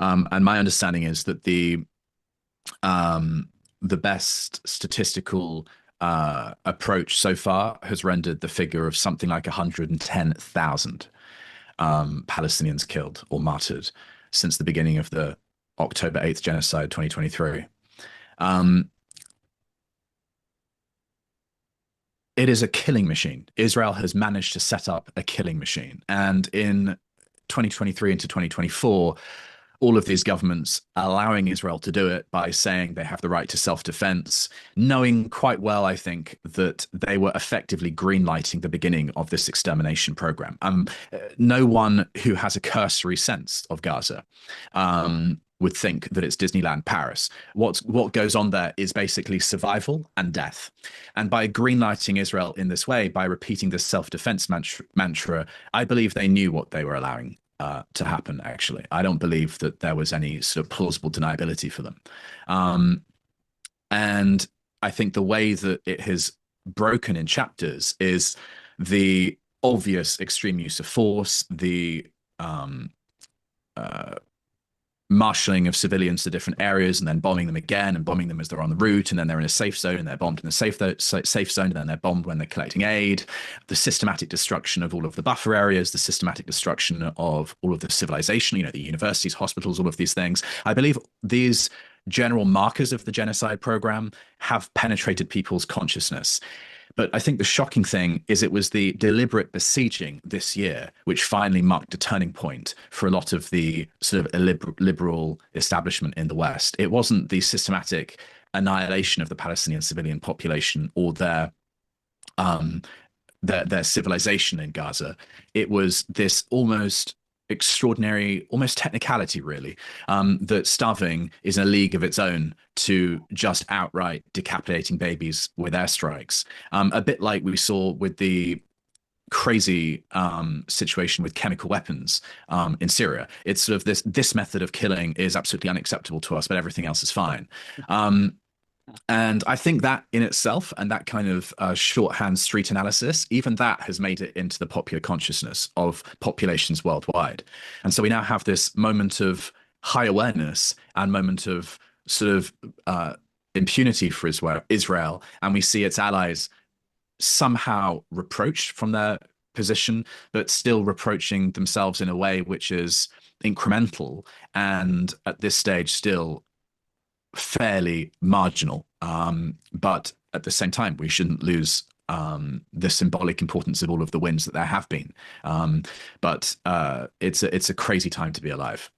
And my understanding is that the best statistical approach so far has rendered the figure of something like 110,000 Palestinians killed or martyred since the beginning of the October 8th genocide 2023. Um, it is a killing machine. Israel has managed to set up a killing machine. And in 2023 into 2024, all of these governments allowing Israel to do it by saying they have the right to self-defense, knowing quite well, I think, that they were effectively greenlighting the beginning of this extermination program. No one who has a cursory sense of Gaza would think that it's Disneyland Paris. What goes on there is basically survival and death. And by greenlighting Israel in this way, by repeating the self-defense mantra, I believe they knew what they were allowing to happen, actually. I don't believe that there was any sort of plausible deniability for them. Um, and I think the way that it has broken in chapters is the obvious extreme use of force, the uh, marshalling of civilians to different areas and then bombing them again and bombing them as they're on the route, and then they're in a safe zone and they're bombed in a safe zone, and then they're bombed when they're collecting aid. The systematic destruction of all of the buffer areas, the systematic destruction of all of the civilization, the universities, hospitals, all of these things. I believe these general markers of the genocide program have penetrated people's consciousness. But I think the shocking thing is it was the deliberate besieging this year which finally marked a turning point for a lot of the sort of liberal establishment in the West. It wasn't the systematic annihilation of the Palestinian civilian population or um, their civilization in Gaza. It was this almost extraordinary, almost technicality, really, that starving is a league of its own to just outright decapitating babies with airstrikes. A bit like we saw with the crazy situation with chemical weapons in Syria. It's sort of this method of killing is absolutely unacceptable to us, but everything else is fine. And I think that in itself, and that kind of shorthand street analysis, even that has made it into the popular consciousness of populations worldwide. And so we now have this moment of high awareness and moment of sort of impunity for Israel, and we see its allies somehow reproached from their position, but still reproaching themselves in a way which is incremental and at this stage still fairly marginal. But at the same time, we shouldn't lose the symbolic importance of all of the wins that there have been. But it's a crazy time to be alive.